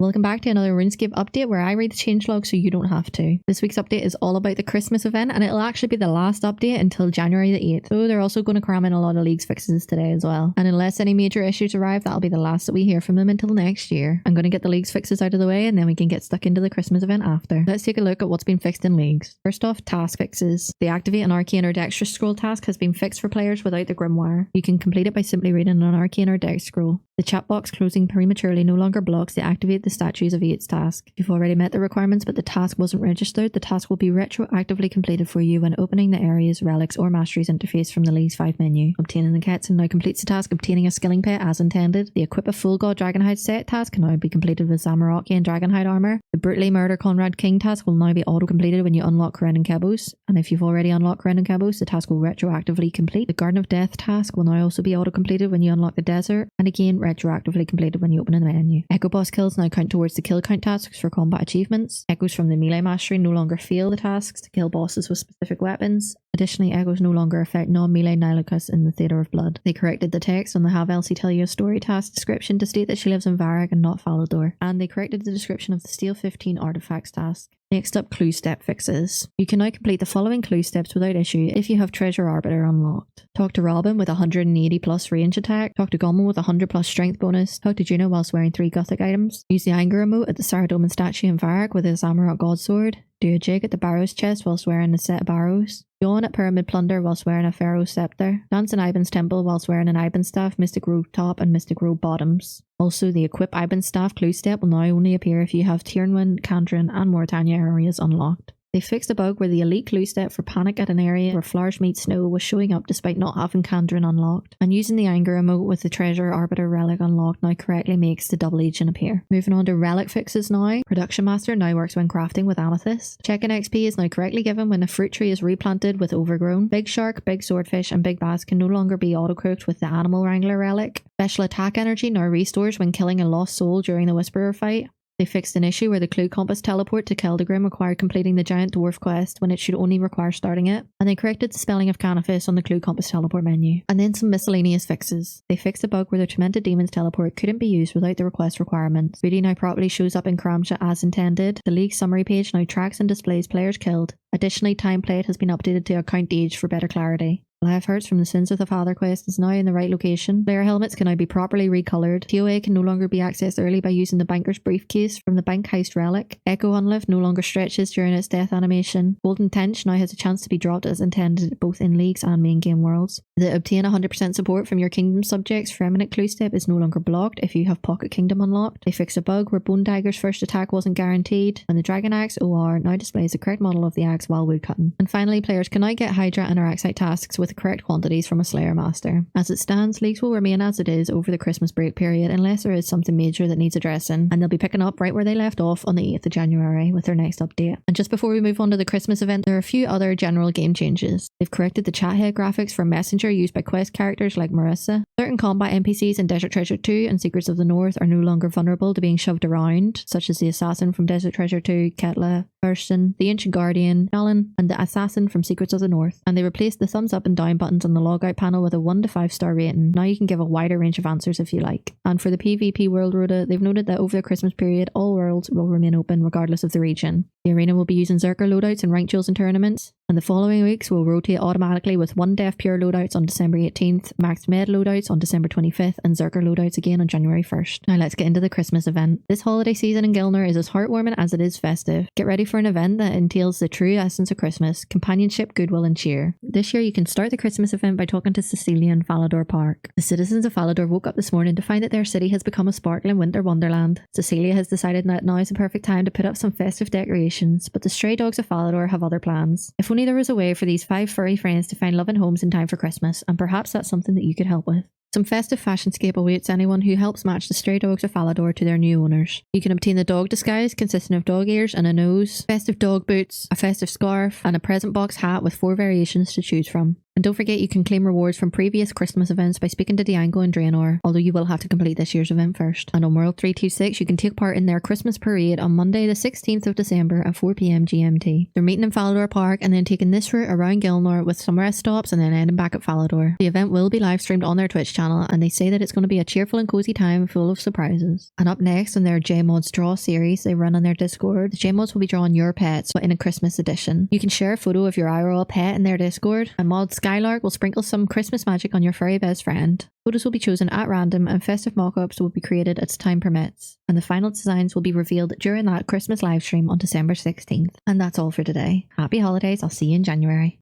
Welcome back to another RuneScape update where I read the changelog so you don't have to. This week's update is all about the Christmas event and it'll actually be the last update until January the 8th. So they're also going to cram in a lot of leagues fixes today as well. And unless any major issues arrive, that'll be the last that we hear from them until next year. I'm going to get the leagues fixes out of the way and then we can get stuck into the Christmas event after. Let's take a look at what's been fixed in leagues. First off, task fixes. The activate an arcane or dexterous scroll task has been fixed for players without the grimoire. You can complete it by simply reading an arcane or dex scroll. The chat box closing prematurely no longer blocks the activate the statues of Yates task. If you've already met the requirements but the task wasn't registered, the task will be retroactively completed for you when opening the areas, relics or masteries interface from the League's 5 menu. Obtaining the Ketson now completes the task obtaining a skilling pet as intended. The equip a full god dragonhide set task can now be completed with Zamaraki and dragonhide armor. The brutally murder Conrad King task will now be auto completed when you unlock Karen and Kebos, and if you've already unlocked Karen and Kebos, the task will retroactively complete. The Garden of Death task will now also be auto completed when you unlock the desert, and again retroactively completed when you open in the menu. Echo boss kills now count towards the kill count tasks for combat achievements. Echoes from the melee mastery no longer fail the tasks to kill bosses with specific weapons. Additionally, echoes no longer affect non-melee Nilokus in the Theatre of Blood. They corrected the text on the Have Elsie Tell You a Story task description to state that she lives in Varag and not Falador, and they corrected the description of the Steel 15 artifacts task. Next up, clue step fixes. You can now complete the following clue steps without issue if you have Treasure Arbiter unlocked. Talk to Robin with 180 plus range attack. Talk to Gommel with 100 plus strength bonus. Talk to Juno whilst wearing 3 Gothic items. Use the anger emote at the Saradomin statue in Varag with his Zamarok Godsword. Do a jig at the Barrows chest whilst wearing a set of barrows. Yawn at Pyramid Plunder whilst wearing a Pharaoh's Scepter. Dance in Ivan's Temple whilst wearing an Ivan Staff, Mystic Robe top and Mystic Robe bottoms. Also, the Equip Ivan Staff clue step will now only appear if you have Tyrnwyn, Kandrin and Mauritania areas unlocked. They fixed a bug where the elite clue step for panic at an area where flowers meet snow was showing up despite not having Kandrin unlocked, and using the anger emote with the Treasure Arbiter relic unlocked now correctly makes the double agent appear. Moving on to relic fixes now. Production Master now works when crafting with amethyst. Check-in XP is now correctly given when a fruit tree is replanted with overgrown. Big Shark, Big Swordfish and Big Bass can no longer be auto-cooked with the Animal Wrangler relic. Special attack energy now restores when killing a lost soul during the Whisperer fight. They fixed an issue where the Clue Compass teleport to Keldegrim required completing the Giant Dwarf quest when it should only require starting it, and they corrected the spelling of Canifis on the Clue Compass teleport menu. And then some miscellaneous fixes. They fixed a bug where the Tormented Demons teleport couldn't be used without the request requirements. Rudy now properly shows up in Kramsha as intended. The League summary page now tracks and displays players killed. Additionally, time played has been updated to account age for better clarity. Live Hurts from the Sins of the Father quest is now in the right location. Player helmets can now be properly recolored. TOA can no longer be accessed early by using the Banker's Briefcase from the Bank Heist relic. Echo Unlift no longer stretches during its death animation. Golden Tench now has a chance to be dropped as intended both in leagues and main game worlds. The obtain 100% support from your kingdom subjects for eminent clue step is no longer blocked if you have Pocket Kingdom unlocked. They fixed a bug where Bone Dagger's first attack wasn't guaranteed, and the Dragon Axe OR now displays the correct model of the axe while woodcutting. And finally, players can now get Hydra and Araxite tasks with the correct quantities from a Slayer Master. As it stands, leagues will remain as it is over the Christmas break period unless there is something major that needs addressing, and they'll be picking up right where they left off on the 8th of January with their next update. And just before we move on to the Christmas event, there are a few other general game changes. They've corrected the chat head graphics for Messenger used by quest characters like Marissa. Certain combat NPCs in Desert Treasure 2 and Secrets of the North are no longer vulnerable to being shoved around, such as the Assassin from Desert Treasure 2, Ketla, Thurston, the Ancient Guardian, Alan, and the Assassin from Secrets of the North. And they replaced the thumbs up and down buttons on the logout panel with a 1 to 5 star rating. Now you can give a wider range of answers if you like. And for the PvP world rota, they've noted that over the Christmas period, all worlds will remain open regardless of the region. The arena will be using Zerker loadouts in ranked duels and tournaments, and the following weeks will rotate automatically with 1 Def Pure loadouts on December 18th, Max Med loadouts on December 25th, and Zerker loadouts again on January 1st. Now let's get into the Christmas event. This holiday season in Gilnor is as heartwarming as it is festive. Get ready for an event that entails the true essence of Christmas: companionship, goodwill and cheer. This year you can start the Christmas event by talking to Cecilia in Falador Park. The citizens of Falador woke up this morning to find that their city has become a sparkling winter wonderland. Cecilia has decided that now is the perfect time to put up some festive decorations, but the stray dogs of Falador have other plans. If only there was a way for these 5 furry friends to find loving homes in time for Christmas, and perhaps that's something that you could help with. Some festive fashionscape awaits anyone who helps match the stray dogs of Falador to their new owners. You can obtain the dog disguise consisting of dog ears and a nose, festive dog boots, a festive scarf, and a present box hat with 4 variations to choose from. And don't forget you can claim rewards from previous Christmas events by speaking to Diango and Draenor, although you will have to complete this year's event first. And on World 326 you can take part in their Christmas parade on Monday the 16th of December at 4 PM GMT. They're meeting in Falador Park and then taking this route around Gilnor with some rest stops and then ending back at Falador. The event will be live streamed on their Twitch channel channel, and they say that it's going to be a cheerful and cozy time full of surprises. And up next in their JMods Draw series they run on their Discord, the JMods will be drawing your pets, but in a Christmas edition. You can share a photo of your IRL pet in their Discord, and Mod Skylark will sprinkle some Christmas magic on your furry best friend. Photos will be chosen at random, and festive mock-ups will be created as time permits. And the final designs will be revealed during that Christmas livestream on December 16th. And that's all for today. Happy holidays, I'll see you in January.